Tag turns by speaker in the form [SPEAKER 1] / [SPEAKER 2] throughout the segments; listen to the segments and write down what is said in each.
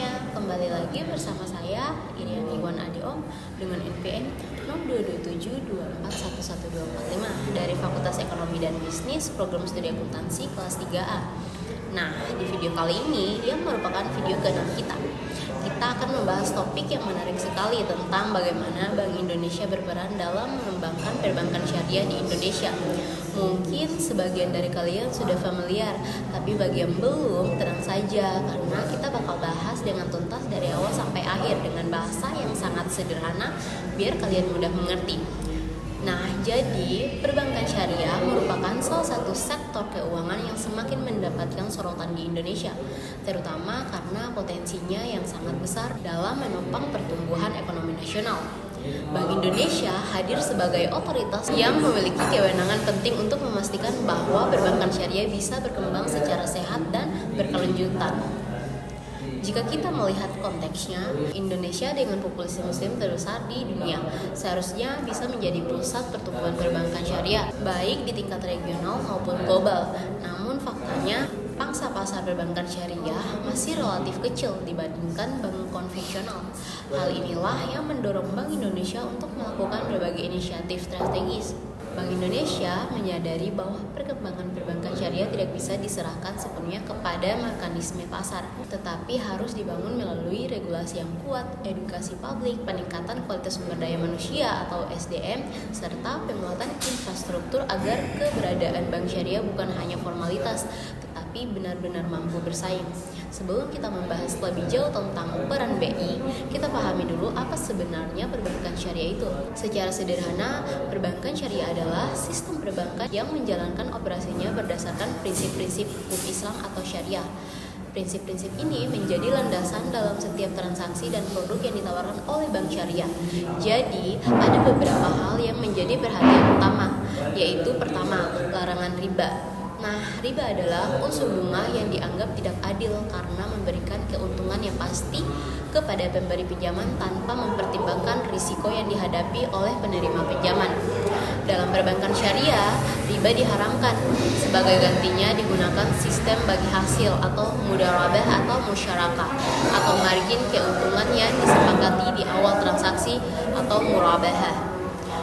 [SPEAKER 1] semuanya, kembali lagi bersama saya Irian Iwan Adeom dengan NPM 0227241145 dari Fakultas Ekonomi dan Bisnis Program Studi Akuntansi kelas 3A. Nah, di video kali ini yang merupakan video ke-6 kita. Kita akan membahas topik yang menarik sekali tentang bagaimana Bank Indonesia berperan dalam mengembangkan perbankan syariah di Indonesia. Mungkin sebagian dari kalian sudah familiar, tapi bagi yang belum, tenang saja karena kita bakal bahas dengan tuntas dari awal sampai akhir dengan bahasa yang sangat sederhana biar kalian mudah mengerti. Nah, jadi perbankan syariah merupakan salah satu sektor keuangan yang semakin mendapatkan sorotan di Indonesia, terutama karena potensinya yang sangat besar dalam menopang pertumbuhan ekonomi nasional. Bank Indonesia hadir sebagai otoritas yang memiliki kewenangan penting untuk memastikan bahwa perbankan syariah bisa berkembang secara sehat dan berkelanjutan. Jika kita melihat konteksnya, Indonesia dengan populasi muslim terbesar di dunia seharusnya bisa menjadi pusat pertumbuhan perbankan syariah, baik di tingkat regional maupun global. Namun faktanya, pangsa pasar perbankan syariah masih relatif kecil dibandingkan bank konvensional. Hal inilah yang mendorong Bank Indonesia untuk melakukan berbagai inisiatif strategis. Bank Indonesia menyadari bahwa perkembangan perbankan syariah tidak bisa diserahkan sepenuhnya kepada mekanisme pasar, tetapi harus dibangun melalui regulasi yang kuat, edukasi publik, peningkatan kualitas sumber daya manusia atau SDM, serta penguatan infrastruktur agar keberadaan bank syariah bukan hanya formalitas, tetapi benar-benar mampu bersaing. Sebelum kita membahas lebih jauh tentang peran BI, kita pahami dulu apa sebenarnya perbankan syariah itu. Secara sederhana, perbankan syariah adalah sistem perbankan yang menjalankan operasinya berdasarkan prinsip-prinsip hukum Islam atau syariah. Prinsip-prinsip ini menjadi landasan dalam setiap transaksi dan produk yang ditawarkan oleh bank syariah. Jadi, ada beberapa hal yang menjadi perhatian utama, yaitu pertama, larangan riba. Nah, riba adalah unsur bunga yang dianggap tidak adil karena memberikan keuntungan yang pasti kepada pemberi pinjaman tanpa mempertimbangkan risiko yang dihadapi oleh penerima pinjaman. Dalam perbankan syariah, riba diharamkan. Sebagai gantinya digunakan sistem bagi hasil atau mudharabah atau musyarakah atau margin keuntungan yang disepakati di awal transaksi atau murabahah.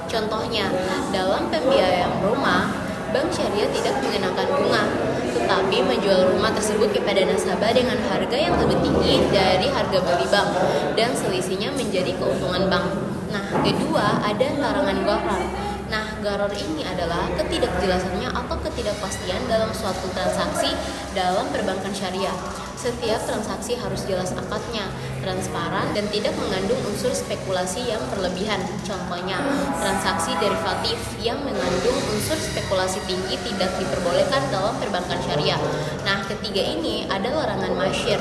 [SPEAKER 1] Contohnya, dalam pembiayaan rumah, bank syariah tidak mengenakan bunga, tetapi menjual rumah tersebut kepada nasabah dengan harga yang lebih tinggi dari harga beli bank, dan selisihnya menjadi keuntungan bank. Nah, kedua, ada larangan gharar. Nah, gharar ini adalah ketidakjelasannya atau ketidakpastian dalam suatu transaksi dalam perbankan syariah. Setiap transaksi harus jelas akadnya, transparan, dan tidak mengandung unsur spekulasi yang berlebihan. Contohnya, transaksi derivatif yang mengandung unsur spekulasi tinggi tidak diperbolehkan dalam perbankan syariah. Nah, ketiga ini ada larangan masyir.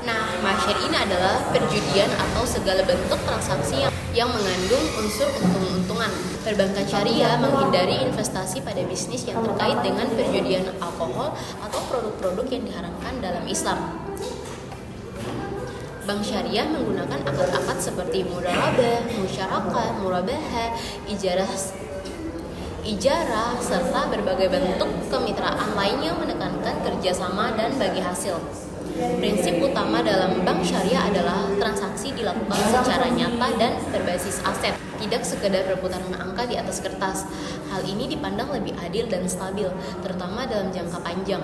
[SPEAKER 1] Nah, masyir ini adalah perjudian atau segala bentuk transaksi yang mengandung unsur untung-untungan. Perbankan syariah menghindari investasi pada bisnis yang terkait dengan perjudian alkohol atau produk-produk yang diharamkan dalam Islam. Bank syariah menggunakan akad-akad seperti mudharabah, musyarakah, murabahah, ijarah, serta berbagai bentuk kemitraan lainnya menekankan kerjasama dan bagi hasil. Prinsip utama dalam bank syariah adalah transaksi dilakukan secara nyata dan berbasis aset, tidak sekedar perputaran angka di atas kertas. Hal ini dipandang lebih adil dan stabil, terutama dalam jangka panjang.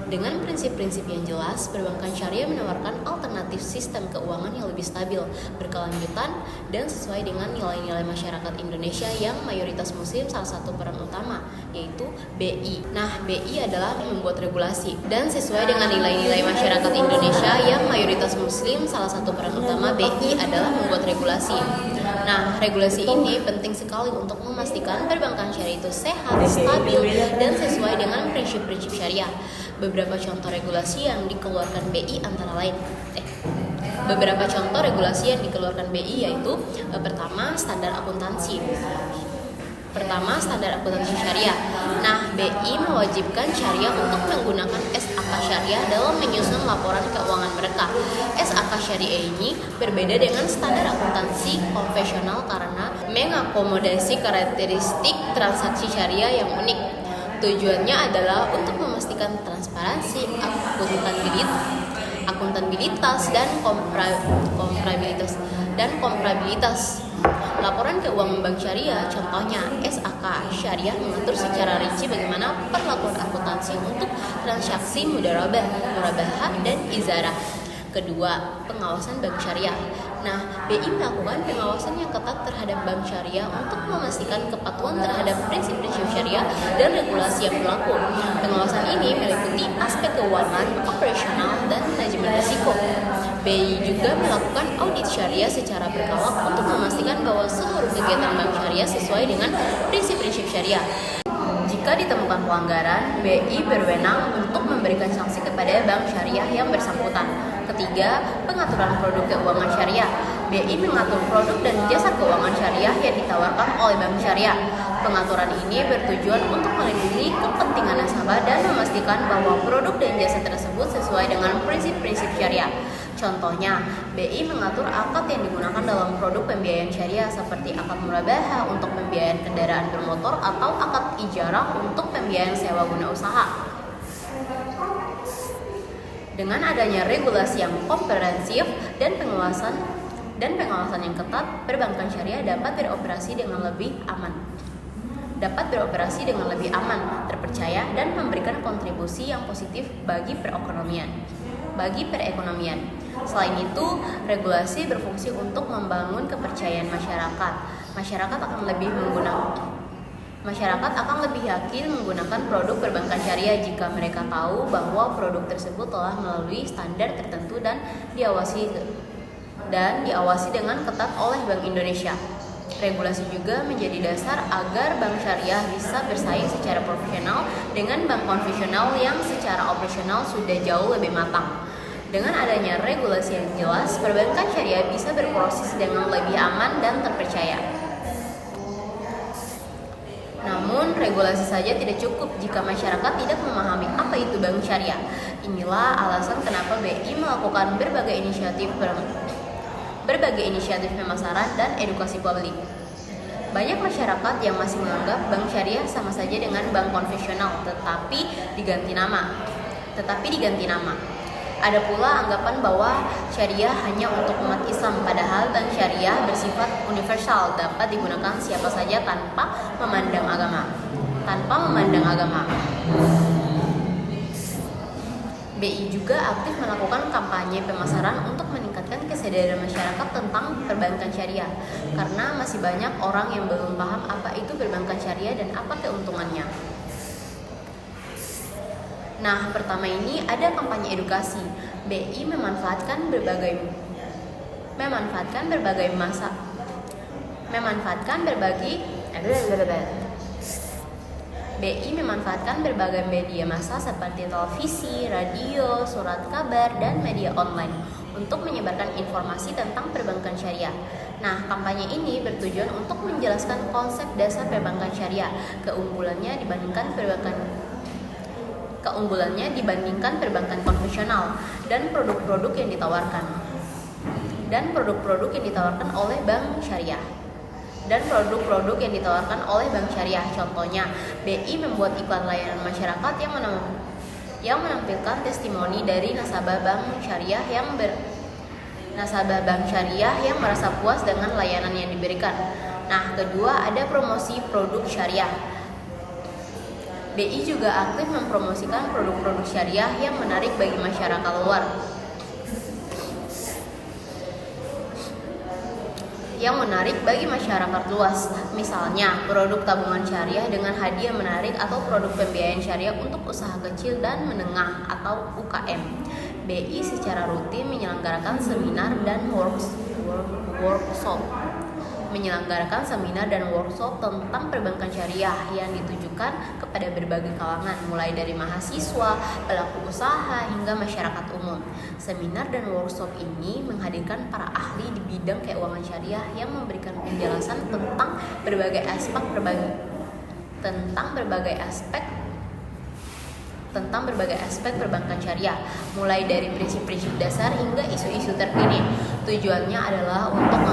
[SPEAKER 1] Dengan prinsip-prinsip yang jelas, perbankan syariah menawarkan alternatif sistem keuangan yang lebih stabil, berkelanjutan, dan sesuai dengan nilai-nilai masyarakat Indonesia yang mayoritas muslim. Salah satu peran utama yaitu BI. Nah, BI adalah membuat regulasi, dan sesuai dengan nilai-nilai masyarakat Indonesia yang mayoritas muslim, salah satu peran utama BI adalah membuat regulasi. Nah, regulasi ini penting sekali untuk memastikan perbankan syariah itu sehat, stabil, dan sesuai dengan prinsip-prinsip syariah. Beberapa contoh regulasi yang dikeluarkan BI antara lain. Beberapa contoh regulasi yang dikeluarkan BI yaitu pertama, standar akuntansi. Syariah. Nah, BI mewajibkan syariah untuk menggunakan SAK syariah dalam menyusun laporan keuangan mereka. SAK syariah ini berbeda dengan standar akuntansi konvensional karena mengakomodasi karakteristik transaksi syariah yang unik. Tujuannya adalah untuk memastikan transparansi, akuntabilitas, akuntabilitas dan komparabilitas. Laporan keuangan bank syariah, contohnya SAK syariah, mengatur secara rinci bagaimana perlakuan akuntansi untuk transaksi mudharabah, murabahah, dan izarah. Kedua, pengawasan bank syariah. Nah, BI melakukan pengawasan yang ketat terhadap bank syariah untuk memastikan kepatuhan terhadap prinsip-prinsip syariah dan regulasi yang berlaku. Pengawasan ini meliputi aspek keuangan, operasional, dan manajemen risiko. BI juga melakukan audit syariah secara berkala untuk memastikan bahwa seluruh kegiatan bank syariah sesuai dengan prinsip-prinsip syariah. Jika ditemukan pelanggaran, BI berwenang untuk memberikan sanksi kepada bank syariah yang bersangkutan. Ketiga, pengaturan produk keuangan syariah. BI mengatur produk dan jasa keuangan syariah yang ditawarkan oleh bank syariah. Pengaturan ini bertujuan untuk melindungi kepentingan nasabah dan memastikan bahwa produk dan jasa tersebut sesuai dengan prinsip-prinsip syariah. Contohnya, BI mengatur akad yang digunakan dalam produk pembiayaan syariah seperti akad murabahah untuk pembiayaan kendaraan bermotor atau akad ijarah untuk pembiayaan sewa guna usaha. Dengan adanya regulasi yang komprehensif dan pengawasan yang ketat, perbankan syariah dapat beroperasi dengan lebih aman, terpercaya, dan memberikan kontribusi yang positif bagi perekonomian. Selain itu, regulasi berfungsi untuk membangun kepercayaan masyarakat. Masyarakat akan lebih yakin menggunakan produk perbankan syariah jika mereka tahu bahwa produk tersebut telah melalui standar tertentu dan diawasi dengan ketat oleh Bank Indonesia. Regulasi juga menjadi dasar agar bank syariah bisa bersaing secara profesional dengan bank konvensional yang secara operasional sudah jauh lebih matang. Dengan adanya regulasi yang jelas, perbankan syariah bisa berproses dengan lebih aman dan terpercaya. Namun, regulasi saja tidak cukup jika masyarakat tidak memahami apa itu bank syariah. Inilah alasan kenapa BI melakukan berbagai inisiatif pemasaran dan edukasi publik. Banyak masyarakat yang masih menganggap bank syariah sama saja dengan bank konvensional, tetapi diganti nama. Ada pula anggapan bahwa syariah hanya untuk umat Islam, padahal bank syariah bersifat universal, dapat digunakan siapa saja tanpa memandang agama. BI juga aktif melakukan kampanye pemasaran untuk meningkatkan kesadaran masyarakat tentang perbankan syariah, karena masih banyak orang yang belum paham apa itu perbankan syariah dan apa keuntungannya. Nah, pertama ini ada kampanye edukasi. BI memanfaatkan berbagai media massa seperti televisi, radio, surat kabar, dan media online untuk menyebarkan informasi tentang perbankan syariah. Nah, kampanye ini bertujuan untuk menjelaskan konsep dasar perbankan syariah, keunggulannya dibandingkan perbankan konvensional, dan produk-produk yang ditawarkan oleh bank syariah. Contohnya, BI membuat iklan layanan masyarakat yang menampilkan testimoni dari nasabah bank syariah yang merasa puas dengan layanan yang diberikan. Nah, kedua ada promosi produk syariah. BI juga aktif mempromosikan produk-produk syariah yang menarik bagi masyarakat luas. Misalnya, produk tabungan syariah dengan hadiah menarik atau produk pembiayaan syariah untuk usaha kecil dan menengah atau UKM. BI secara rutin menyelenggarakan seminar dan workshop tentang perbankan syariah yang ditujukan kepada berbagai kalangan, mulai dari mahasiswa, pelaku usaha, hingga masyarakat umum. Seminar dan workshop ini menghadirkan para ahli di bidang keuangan syariah yang memberikan penjelasan tentang berbagai aspek perbankan syariah, mulai dari prinsip-prinsip dasar hingga isu-isu terkini. Tujuannya adalah untuk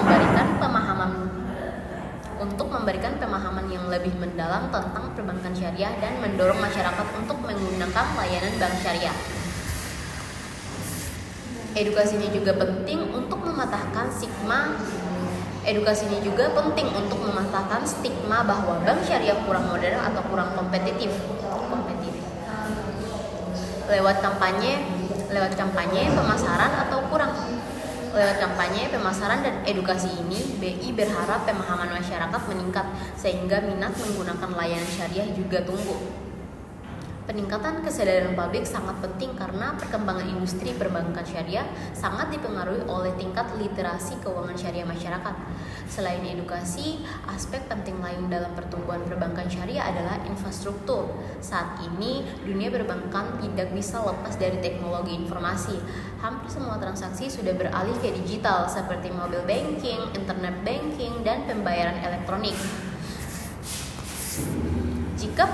[SPEAKER 1] memberikan pemahaman yang lebih mendalam tentang perbankan syariah dan mendorong masyarakat untuk menggunakan layanan bank syariah. Edukasinya juga penting untuk mematahkan stigma bahwa bank syariah kurang modern atau kurang kompetitif. Lewat kampanye, pemasaran dan edukasi ini, BI berharap pemahaman masyarakat meningkat sehingga minat menggunakan layanan syariah juga tumbuh. Peningkatan kesadaran publik sangat penting karena perkembangan industri perbankan syariah sangat dipengaruhi oleh tingkat literasi keuangan syariah masyarakat. Selain edukasi, aspek penting lain dalam pertumbuhan perbankan syariah adalah infrastruktur. Saat ini, dunia perbankan tidak bisa lepas dari teknologi informasi. Hampir semua transaksi sudah beralih ke digital seperti mobile banking, internet banking, dan pembayaran elektronik. Jika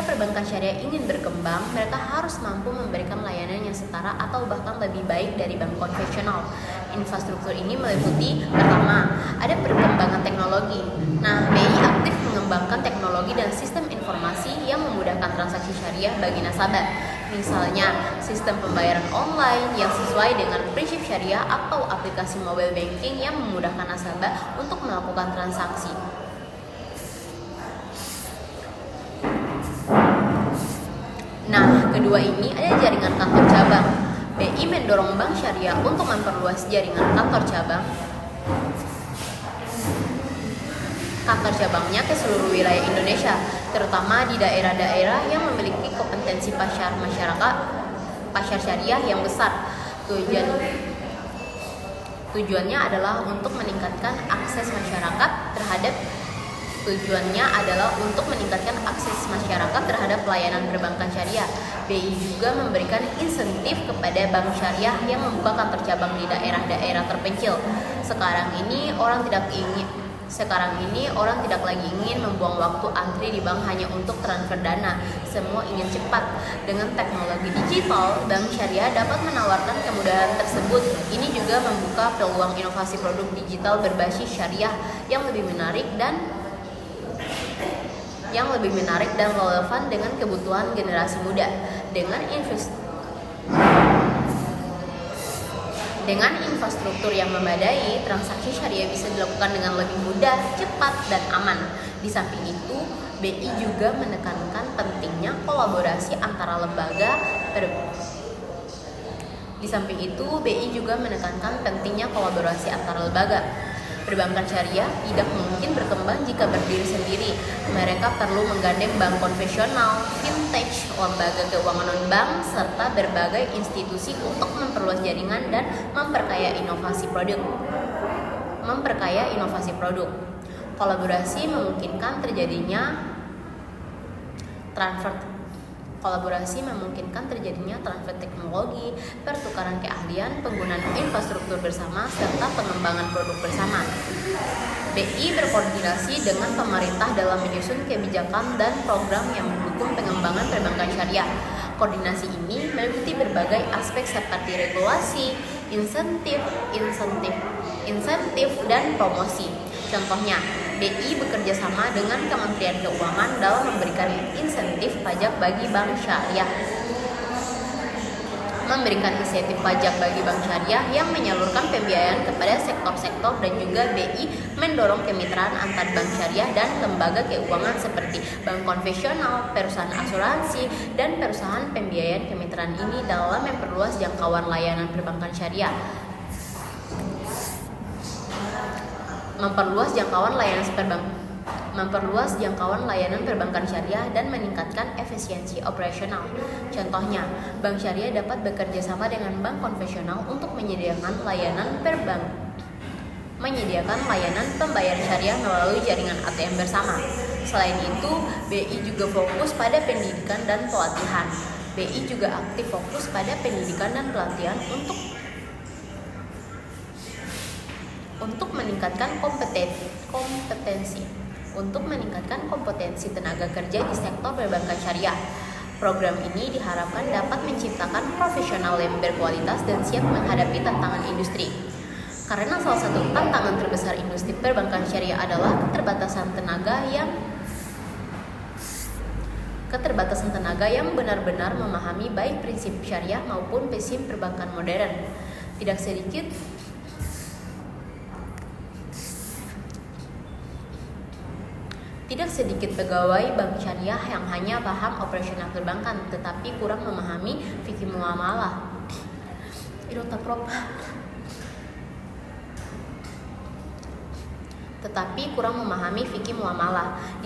[SPEAKER 1] perbankan syariah ingin berkembang, mereka harus mampu memberikan layanan yang setara atau bahkan lebih baik dari bank konvensional. Infrastruktur ini meliputi, pertama, ada perkembangan teknologi. BI aktif mengembangkan teknologi dan sistem informasi yang memudahkan transaksi syariah bagi nasabah. Misalnya, sistem pembayaran online yang sesuai dengan prinsip syariah atau aplikasi mobile banking yang memudahkan nasabah untuk melakukan transaksi. Kedua ini ada jaringan kantor cabang. BI mendorong bank syariah untuk memperluas jaringan kantor cabangnya ke seluruh wilayah Indonesia, terutama di daerah-daerah yang memiliki kompetensi pasar syariah yang besar. Tujuannya adalah untuk meningkatkan akses masyarakat terhadap pelayanan perbankan syariah. BI juga memberikan insentif kepada bank syariah yang membuka kantor cabang di daerah-daerah terpencil. Sekarang ini orang tidak lagi ingin membuang waktu antri di bank hanya untuk transfer dana. Semua ingin cepat. Dengan teknologi digital, bank syariah dapat menawarkan kemudahan tersebut. Ini juga membuka peluang inovasi produk digital berbasis syariah yang lebih menarik dan relevan dengan kebutuhan generasi muda. Dengan infrastruktur yang memadai, transaksi syariah bisa dilakukan dengan lebih mudah, cepat, dan aman. Di samping itu, BI juga menekankan pentingnya kolaborasi antara lembaga Perbankan syariah tidak mungkin berkembang jika berdiri sendiri. Mereka perlu menggandeng bank konvensional, fintech, lembaga keuangan non-bank, serta berbagai institusi untuk memperluas jaringan dan memperkaya inovasi produk. Kolaborasi memungkinkan terjadinya transfer teknologi, pertukaran keahlian, penggunaan infrastruktur bersama, serta pengembangan produk bersama. BI berkoordinasi dengan pemerintah dalam menyusun kebijakan dan program yang mendukung pengembangan perbankan syariah. Koordinasi ini meliputi berbagai aspek seperti regulasi, insentif, dan promosi. Contohnya, BI bekerja sama dengan Kementerian Keuangan dalam memberikan insentif pajak bagi bank syariah yang menyalurkan pembiayaan kepada sektor-sektor, dan juga BI mendorong kemitraan antar bank syariah dan lembaga keuangan seperti bank konvensional, perusahaan asuransi, dan perusahaan pembiayaan. Kemitraan ini dalam memperluas jangkauan layanan perbankan syariah. Memperluas jangkauan layanan perbankan syariah dan meningkatkan efisiensi operasional. Contohnya, bank syariah dapat bekerja sama dengan bank konvensional untuk menyediakan layanan pembayaran syariah melalui jaringan ATM bersama. Selain itu, BI juga fokus pada pendidikan dan pelatihan. BI juga aktif fokus pada pendidikan dan pelatihan untuk meningkatkan kompetensi tenaga kerja di sektor perbankan syariah. Program ini diharapkan dapat menciptakan profesional yang berkualitas dan siap menghadapi tantangan industri. Karena salah satu tantangan terbesar industri perbankan syariah adalah keterbatasan keterbatasan tenaga yang benar-benar memahami baik prinsip syariah maupun prinsip perbankan modern. Tidak sedikit pegawai bank syariah yang hanya paham operasional perbankan tetapi kurang memahami fikih muamalah.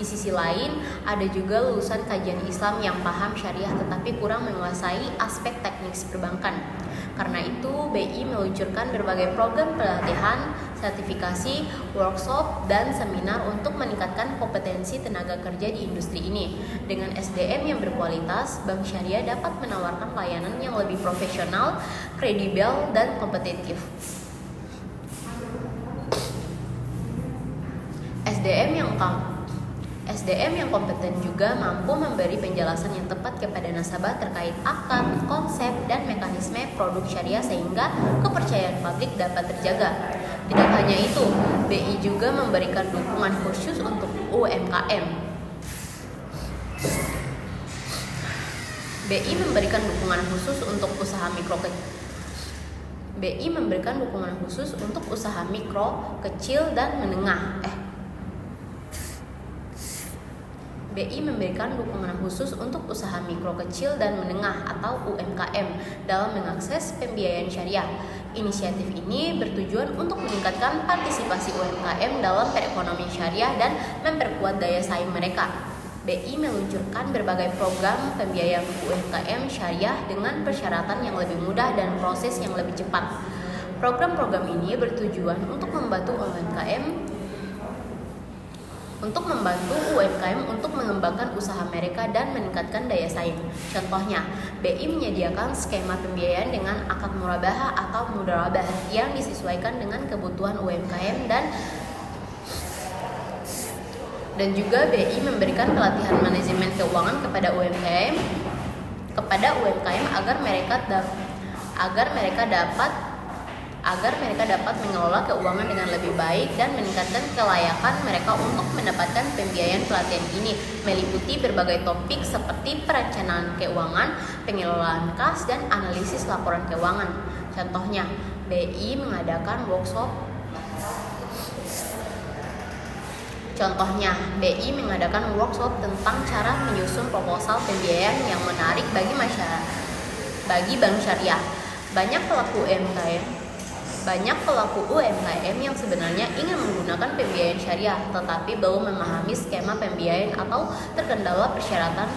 [SPEAKER 1] Di sisi lain, ada juga lulusan kajian Islam yang paham syariah tetapi kurang menguasai aspek teknis perbankan. Karena itu, BI meluncurkan berbagai program pelatihan, sertifikasi, workshop, dan seminar untuk meningkatkan kompetensi tenaga kerja di industri ini. Dengan SDM yang berkualitas, Bank Syariah dapat menawarkan layanan yang lebih profesional, kredibel, dan kompetitif. SDM yang kompeten juga mampu memberi penjelasan yang tepat kepada nasabah terkait akar, konsep, dan mekanisme produk syariah sehingga kepercayaan publik dapat terjaga. Tidak hanya itu, BI juga memberikan dukungan khusus untuk UMKM. BI memberikan dukungan khusus untuk usaha mikro, kecil, dan menengah. BI memberikan dukungan khusus untuk usaha mikro, kecil, dan menengah atau UMKM dalam mengakses pembiayaan syariah. Inisiatif ini bertujuan untuk meningkatkan partisipasi UMKM dalam perekonomian syariah dan memperkuat daya saing mereka. BI meluncurkan berbagai program pembiayaan UMKM syariah dengan persyaratan yang lebih mudah dan proses yang lebih cepat. Program-program ini bertujuan untuk membantu UMKM untuk mengembangkan usaha mereka dan meningkatkan daya saing. Contohnya, BI menyediakan skema pembiayaan dengan akad murabahah atau mudharabah yang disesuaikan dengan kebutuhan UMKM dan juga BI memberikan pelatihan manajemen keuangan kepada UMKM agar mereka dapat mengelola keuangan dengan lebih baik dan meningkatkan kelayakan mereka untuk mendapatkan pembiayaan. Pelatihan ini meliputi berbagai topik seperti perencanaan keuangan, pengelolaan kas, dan analisis laporan keuangan. Contohnya, BI mengadakan workshop tentang cara menyusun proposal pembiayaan yang menarik bagi bank syariah. Banyak pelaku UMKM yang sebenarnya ingin menggunakan pembiayaan syariah tetapi belum memahami skema pembiayaan atau terkendala persyaratan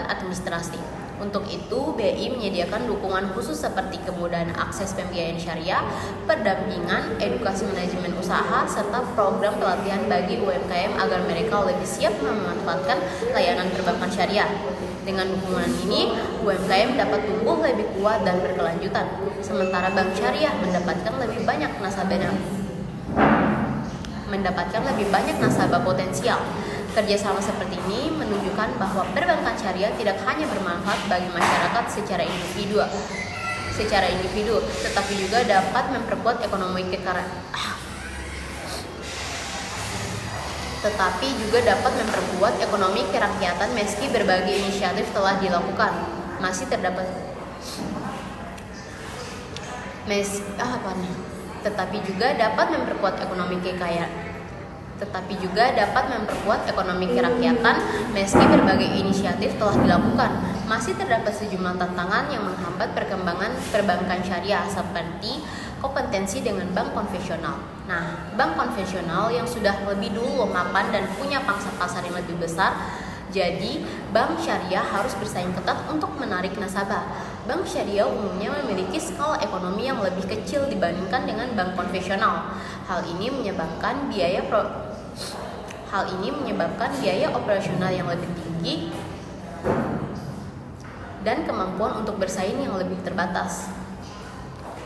[SPEAKER 1] administrasi. Untuk itu, BI menyediakan dukungan khusus seperti kemudahan akses pembiayaan syariah, pendampingan, edukasi manajemen usaha, serta program pelatihan bagi UMKM agar mereka lebih siap memanfaatkan layanan perbankan syariah. Dengan dukungan ini, UMKM dapat tumbuh lebih kuat dan berkelanjutan, sementara bank syariah mendapatkan lebih banyak nasabah potensial. Kerjasama seperti ini menunjukkan bahwa perbankan syariah tidak hanya bermanfaat bagi masyarakat secara individu, tetapi juga dapat memperkuat ekonomi kerakyatan meski berbagai inisiatif telah dilakukan. Tetapi juga dapat memperkuat ekonomi kerakyatan meski berbagai inisiatif telah dilakukan. Masih terdapat sejumlah tantangan yang menghambat perkembangan perbankan syariah seperti kompetensi dengan bank konvensional. Nah, bank konvensional yang sudah lebih dulu mapan dan punya pangsa pasar yang lebih besar, jadi bank syariah harus bersaing ketat untuk menarik nasabah. Bank syariah umumnya memiliki skala ekonomi yang lebih kecil dibandingkan dengan bank konvensional. Hal ini menyebabkan biaya operasional yang lebih tinggi dan kemampuan untuk bersaing yang lebih terbatas.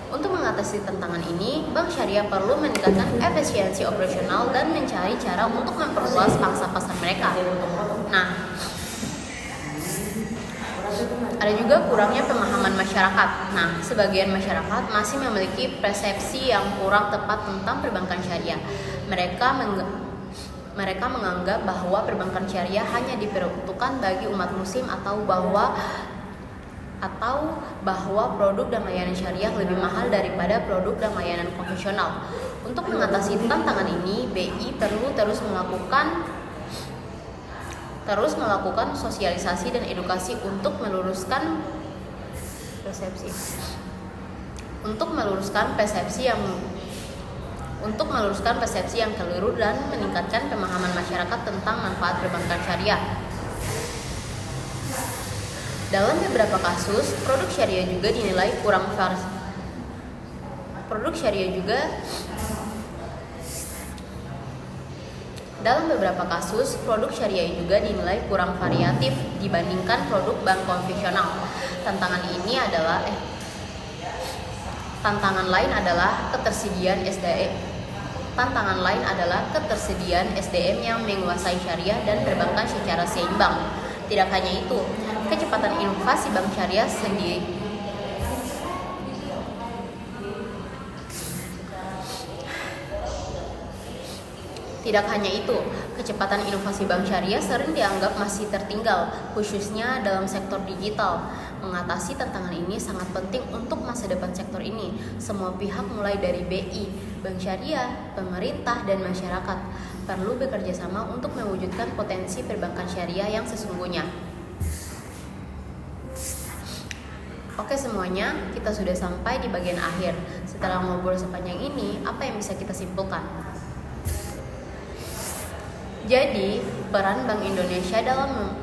[SPEAKER 1] Untuk mengatasi tantangan ini, bank syariah perlu meningkatkan efisiensi operasional dan mencari cara untuk memperluas pangsa pasar mereka. Nah, ada juga kurangnya pemahaman masyarakat. Nah, sebagian masyarakat masih memiliki persepsi yang kurang tepat tentang perbankan syariah. Mereka menganggap bahwa perbankan syariah hanya diperuntukkan bagi umat muslim atau bahwa produk dan layanan syariah lebih mahal daripada produk dan layanan konvensional. Untuk mengatasi tantangan ini, BI perlu terus melakukan sosialisasi dan edukasi untuk meluruskan persepsi yang keliru dan meningkatkan pemahaman masyarakat tentang manfaat perbankan syariah. Dalam beberapa kasus, produk syariah juga dinilai kurang variatif dibandingkan produk bank konvensional. Tantangan lain adalah ketersediaan SDM yang menguasai syariah dan perbankan secara seimbang. Tidak hanya itu, kecepatan inovasi bank syariah sering dianggap masih tertinggal, khususnya dalam sektor digital. Mengatasi tantangan ini sangat penting untuk masa depan sektor ini. Semua pihak mulai dari BI, bank syariah, pemerintah, dan masyarakat perlu bekerja sama untuk mewujudkan potensi perbankan syariah yang sesungguhnya. Oke semuanya, kita sudah sampai di bagian akhir. Setelah ngobrol sepanjang ini, apa yang bisa kita simpulkan? Jadi, peran Bank Indonesia dalam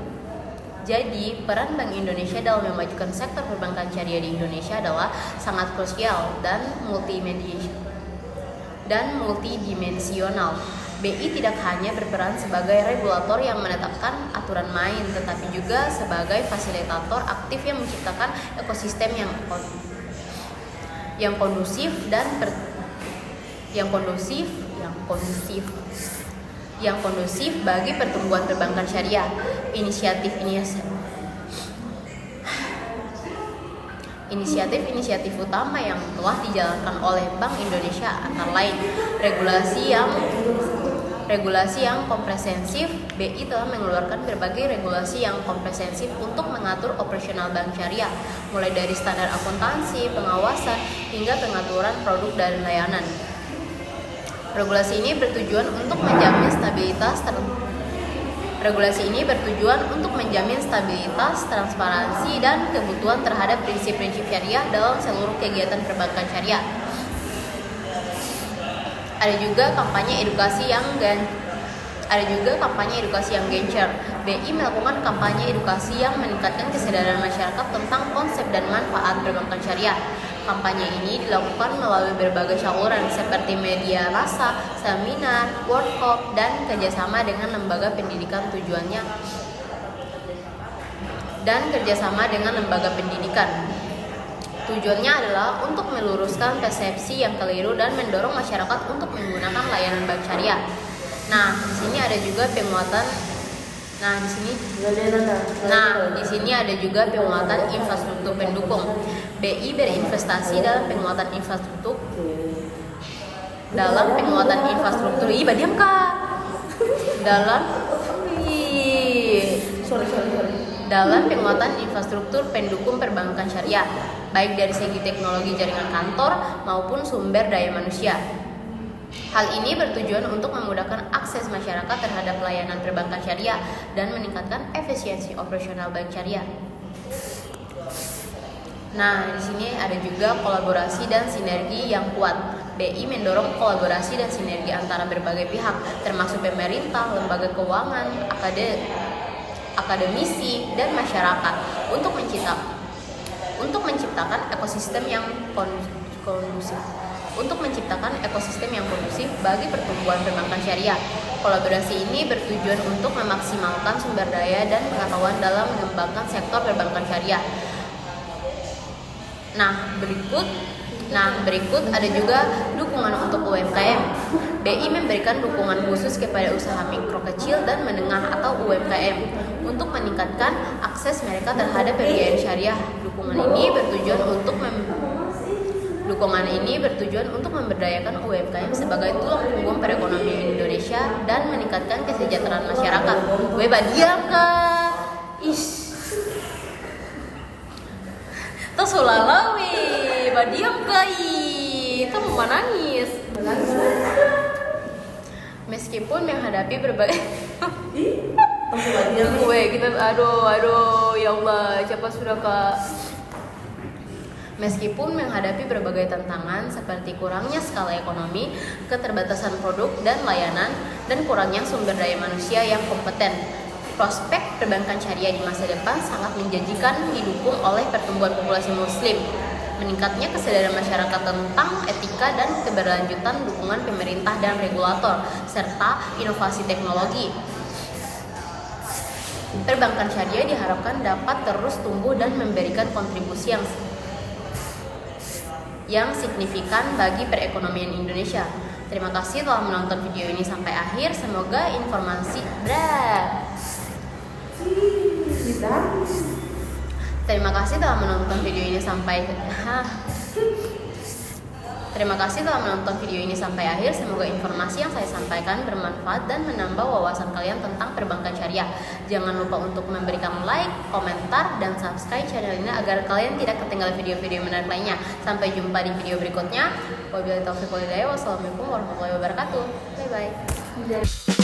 [SPEAKER 1] memajukan sektor perbankan syariah di Indonesia adalah sangat krusial dan multidimensional. BI tidak hanya berperan sebagai regulator yang menetapkan aturan main, tetapi juga sebagai fasilitator aktif yang menciptakan ekosistem yang kondusif bagi pertumbuhan perbankan syariah. Inisiatif utama yang telah dijalankan oleh Bank Indonesia antara lain regulasi yang komprehensif. BI telah mengeluarkan berbagai regulasi yang komprehensif untuk mengatur operasional bank syariah, mulai dari standar akuntansi, pengawasan, hingga pengaturan produk dan layanan. Regulasi ini bertujuan untuk menjamin stabilitas, transparansi, dan kebutuhan terhadap prinsip-prinsip syariah dalam seluruh kegiatan perbankan syariah. Ada juga kampanye edukasi yang gencar. BI melakukan kampanye edukasi yang meningkatkan kesadaran masyarakat tentang konsep dan manfaat perbankan syariah. Kampanye ini dilakukan melalui berbagai saluran seperti media massa, seminar, workshop, dan kerjasama dengan lembaga pendidikan. Tujuannya adalah untuk meluruskan persepsi yang keliru dan mendorong masyarakat untuk menggunakan layanan bank syariah. Di sini ada juga penguatan infrastruktur pendukung. BI berinvestasi dalam penguatan infrastruktur. Dalam penguatan infrastruktur pendukung perbankan syariah, baik dari segi teknologi jaringan kantor maupun sumber daya manusia. Hal ini bertujuan untuk memudahkan akses masyarakat terhadap layanan perbankan syariah dan meningkatkan efisiensi operasional bank syariah. Di sini ada juga kolaborasi dan sinergi yang kuat. BI mendorong kolaborasi dan sinergi antara berbagai pihak, termasuk pemerintah, lembaga keuangan, akademisi, dan masyarakat untuk menciptakan ekosistem yang kondusif bagi pertumbuhan perbankan syariah. Kolaborasi ini bertujuan untuk memaksimalkan sumber daya dan pengetahuan dalam mengembangkan sektor perbankan syariah. Berikut ada juga dukungan untuk UMKM. BI memberikan dukungan khusus kepada usaha mikro kecil dan menengah atau UMKM untuk meningkatkan akses mereka terhadap pembiayaan syariah. Dukungan ini bertujuan untuk Dukungan ini bertujuan untuk memberdayakan UMKM sebagai tulang punggung perekonomian Indonesia dan meningkatkan kesejahteraan masyarakat. Weba diam kah? Terus ulalawi, diam kah? Itu mau nangis. Meskipun menghadapi berbagai kita aduh ya Allah, siapa sudah Kak? Meskipun menghadapi berbagai tantangan seperti kurangnya skala ekonomi, keterbatasan produk dan layanan, dan kurangnya sumber daya manusia yang kompeten, prospek perbankan syariah di masa depan sangat menjanjikan didukung oleh pertumbuhan populasi muslim, meningkatnya kesadaran masyarakat tentang etika dan keberlanjutan dukungan pemerintah dan regulator, serta inovasi teknologi. Perbankan syariah diharapkan dapat terus tumbuh dan memberikan kontribusi yang signifikan bagi perekonomian Indonesia. Terima kasih telah menonton video ini sampai akhir. Semoga informasi Terima kasih telah menonton video ini sampai akhir. Semoga informasi yang saya sampaikan bermanfaat dan menambah wawasan kalian tentang perbankan syariah. Jangan lupa untuk memberikan like, komentar, dan subscribe channel ini agar kalian tidak ketinggalan video-video menarik lainnya. Sampai jumpa di video berikutnya. Wabillahi taufiq wal hidayah. Wassalamualaikum warahmatullahi wabarakatuh. Bye bye.